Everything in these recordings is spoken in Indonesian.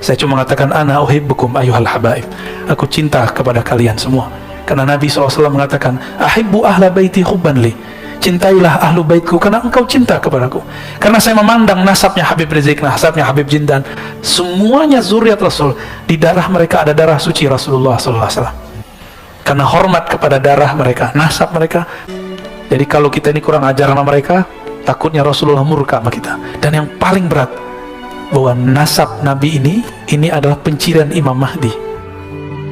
Saya cuma mengatakan ana uhibbukum ayyuhal habaib, aku cinta kepada kalian semua. Karena Nabi SAW mengatakan ahibbu ahla baiti hubban li, cintailah ahlu baitku karena engkau cinta kepadaku. Karena saya memandang nasabnya Habib Rizik, nasabnya Habib Jindan, semuanya zuriat Rasul. Di darah mereka ada darah suci Rasulullah SAW. Karena hormat kepada darah mereka, nasab mereka. Jadi kalau kita ini kurang ajar sama mereka, takutnya Rasulullah murka sama kita. Dan yang paling berat, bahwa nasab Nabi ini adalah pencirian Imam Mahdi.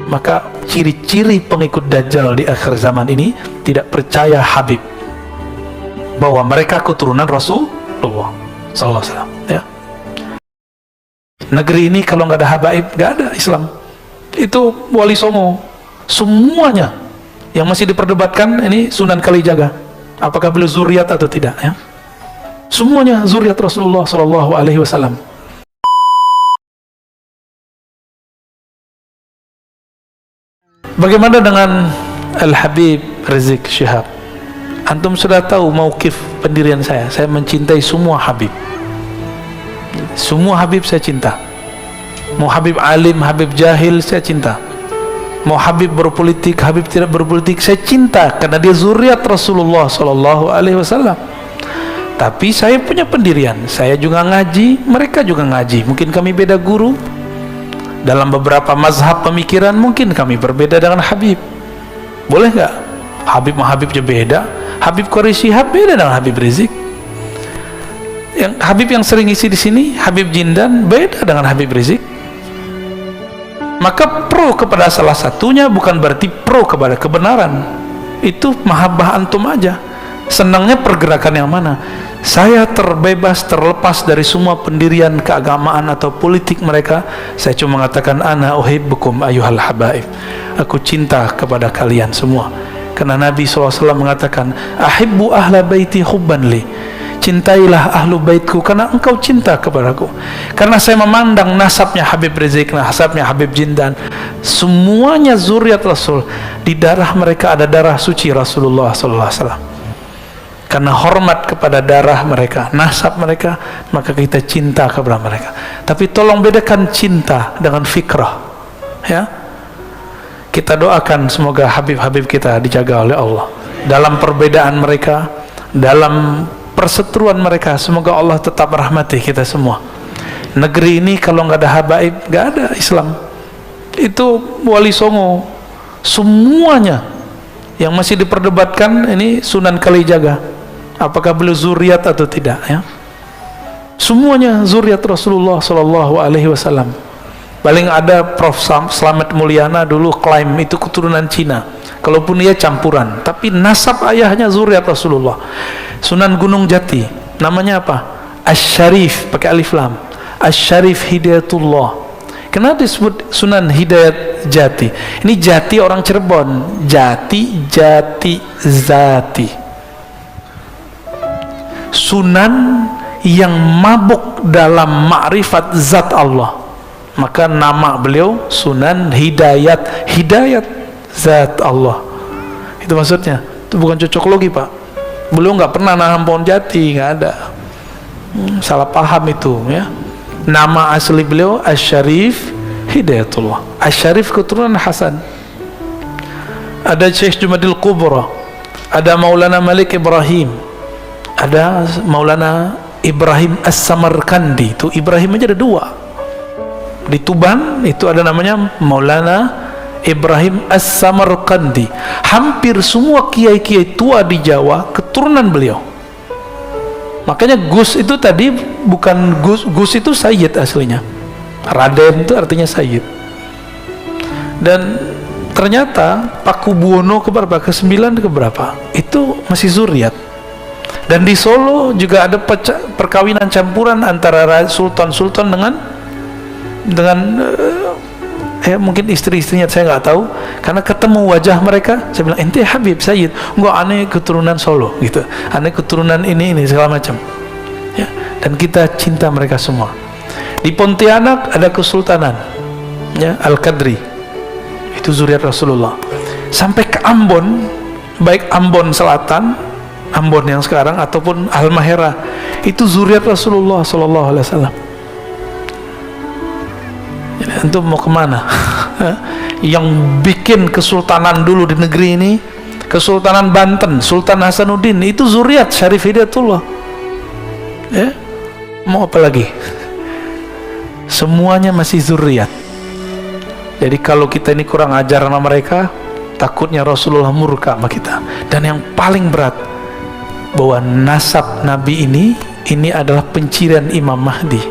Maka ciri-ciri pengikut Dajjal di akhir zaman ini tidak percaya Habib, bahwa mereka keturunan Rasulullah SAW. Ya. Negeri ini kalau nggak ada habaib, nggak ada Islam. Itu Wali Songo, semuanya yang masih diperdebatkan ini Sunan Kalijaga, apakah beliau zuriat atau tidak? Ya. Semuanya zuriat Rasulullah SAW. Bagaimana dengan Al-Habib Rizik Syihab? Antum sudah tahu mauqif pendirian saya. Saya mencintai semua Habib. Semua Habib saya cinta. Mau Habib alim, Habib jahil, saya cinta. Mau Habib berpolitik, Habib tidak berpolitik, saya cinta karena dia zuriat Rasulullah SAW. Tapi saya punya pendirian. Saya juga ngaji, mereka juga ngaji. Mungkin kami beda guru. Dalam beberapa mazhab pemikiran mungkin kami berbeda dengan Habib. Boleh nggak? Habib sama Habibnya beda. Habib Quraisy Syihab beda dengan Habib Rizik. Yang Habib yang sering isi di sini, Habib Jindan, beda dengan Habib Rizik. Maka pro kepada salah satunya bukan berarti pro kepada kebenaran. Itu mahabbah antum aja. Senangnya pergerakan yang mana? Saya terbebas, terlepas dari semua pendirian keagamaan atau politik mereka. Saya cuma mengatakan ana uhibbukum ayyuhal habaib, aku cinta kepada kalian semua. Karena Nabi SAW mengatakan ahibbu ahla baiti hubban li, cintailah ahlu baitku karena engkau cinta kepadaku. Karena saya memandang nasabnya Habib Rizik, nasabnya Habib Jindan, semuanya zuriat Rasul. Di darah mereka ada darah suci Rasulullah SAW. Karena hormat kepada darah mereka, nasab mereka, maka kita cinta kepada mereka. Tapi tolong bedakan cinta dengan fikrah. Ya, kita doakan semoga Habib-Habib kita dijaga oleh Allah. Dalam perbedaan mereka, dalam perseteruan mereka, semoga Allah tetap rahmati kita semua. Negeri ini kalau nggak ada habaib, nggak ada Islam. Itu Wali Songo, semuanya yang masih diperdebatkan ini Sunan Kalijaga, apakah beliau zuriat atau tidak? Ya, semuanya zuriat Rasulullah SAW. Paling ada Prof. Slamet Mulyana dulu klaim itu keturunan Cina, kalaupun dia campuran, tapi nasab ayahnya zuriat Rasulullah. Sunan Gunung Jati, namanya apa? Asy-Syarif, pakai alif lam. Asy-Syarif Hidayatullah. Kenapa disebut Sunan Hidayat Jati? Ini Jati orang Cirebon, Jati, Jati, Zati. Sunan yang mabuk dalam ma'rifat zat Allah, maka nama beliau Sunan Hidayat, hidayat zat Allah. Itu maksudnya. Itu bukan cocok logi, Pak. Beliau nggak pernah nanam pohon jati, nggak ada. Salah paham itu, ya. Nama asli beliau Asy-Syarif Hidayatullah. Asy-Syarif keturunan Hasan. Ada Syekh Jumadil Kubra, ada Maulana Malik Ibrahim, ada Maulana Ibrahim As-Samarkandi. Itu Ibrahim aja ada dua. Di Tuban itu ada namanya Maulana Ibrahim As-Samarkandi. Hampir semua kiai-kiai tua di Jawa keturunan beliau. Makanya Gus itu tadi bukan Gus, Gus itu Sayyid aslinya. Raden itu artinya Sayyid. Dan ternyata Pakubuwono keberapa? Ke-9 keberapa? Itu masih zuriat. Dan di Solo juga ada perkawinan campuran antara sultan-sultan dengan mungkin istri-istrinya, saya nggak tahu. Karena ketemu wajah mereka, saya bilang ente Habib Sayyid, enggak, aneh keturunan Solo gitu, aneh keturunan ini segala macam, ya. Dan kita cinta mereka semua. Di Pontianak ada kesultanan, ya, Al-Qadri, itu zuriat Rasulullah. Sampai ke Ambon, baik Ambon Selatan, Ambon yang sekarang ataupun Halmahera, itu zuriat Rasulullah SAW. Jadi, antum mau kemana? Yang bikin kesultanan dulu di negeri ini, Kesultanan Banten, Sultan Hasanuddin, itu zuriat Syarif Hidayatullah. Ya, mau apa lagi? Semuanya masih zuriat. Jadi kalau kita ini kurang ajar sama mereka, takutnya Rasulullah murka sama kita. Dan yang paling berat, bahwa nasab Nabi ini adalah pencirian Imam Mahdi.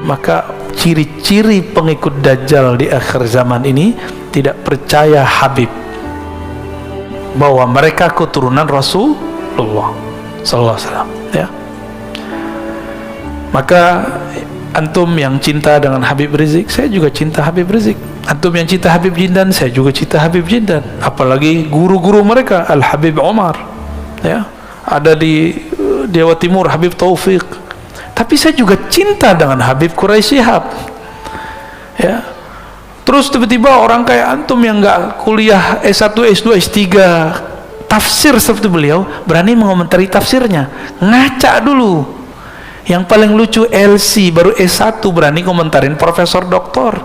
Maka ciri-ciri pengikut Dajjal di akhir zaman ini tidak percaya Habib, bahwa mereka keturunan Rasulullah sallallahu alaihi wasallam, ya. Maka antum yang cinta dengan Habib Rizik, saya juga cinta Habib Rizik. Antum yang cinta Habib Jindan, saya juga cinta Habib Jindan. Apalagi guru-guru mereka, Al Habib Omar, ya, ada di Jawa Timur Habib Taufik. Tapi saya juga cinta dengan Habib Quraisy Shihab, ya. Terus tiba-tiba orang kayak antum yang nggak kuliah S1, S2, S3 tafsir seperti beliau berani mengomentari tafsirnya. Ngaca dulu. Yang paling lucu LC baru S1 berani komentarin profesor doktor.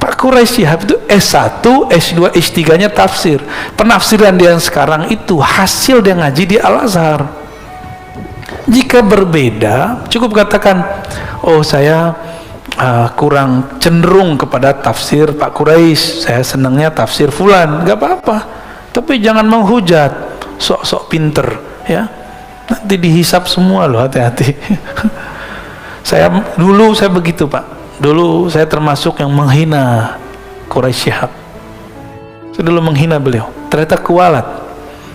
Pak Quraisy Shihab itu S1, S2, S3 nya tafsir. Penafsiran dia yang sekarang itu hasil dia ngaji di Al-Azhar. Jika berbeda, cukup katakan, oh saya kurang cenderung kepada tafsir Pak Quraisy, saya senangnya tafsir fulan, nggak apa-apa. Tapi jangan menghujat, sok-sok pinter, ya. Nanti dihisap semua loh, hati-hati. Dulu saya begitu, Pak. Dulu saya termasuk yang menghina Quraisy Shihab. Saya dulu menghina beliau. Ternyata kualat.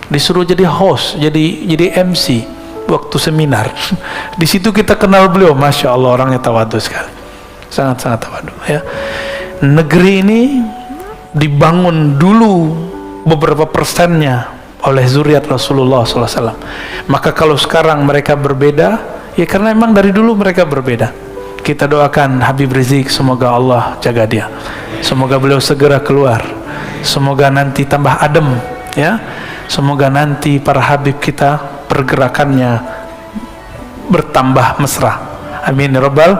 Disuruh jadi host, jadi MC waktu seminar. Di situ kita kenal beliau, masya Allah, orangnya tawadhu sekali. Sangat-sangat tawadu, ya. Negeri ini dibangun dulu beberapa persennya oleh zuriat Rasulullah SAW. Maka kalau sekarang mereka berbeda, ya karena memang dari dulu mereka berbeda. Kita doakan Habib Rizik, semoga Allah jaga dia, semoga beliau segera keluar, semoga nanti tambah adem, ya. Semoga nanti para Habib kita pergerakannya bertambah mesra. Amin ya rabbal.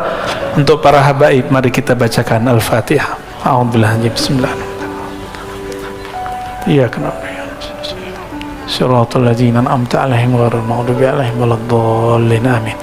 Untuk para habaib, mari kita bacakan Al-Fatihah. A'udzubillahi bismillahirrahmanirrahim. Iyyaka na'budu wa iyyaka nasta'in. Shiratal ladzina an'amta 'alaihim ghairil maghdubi 'alaihim waladdallin. Amin.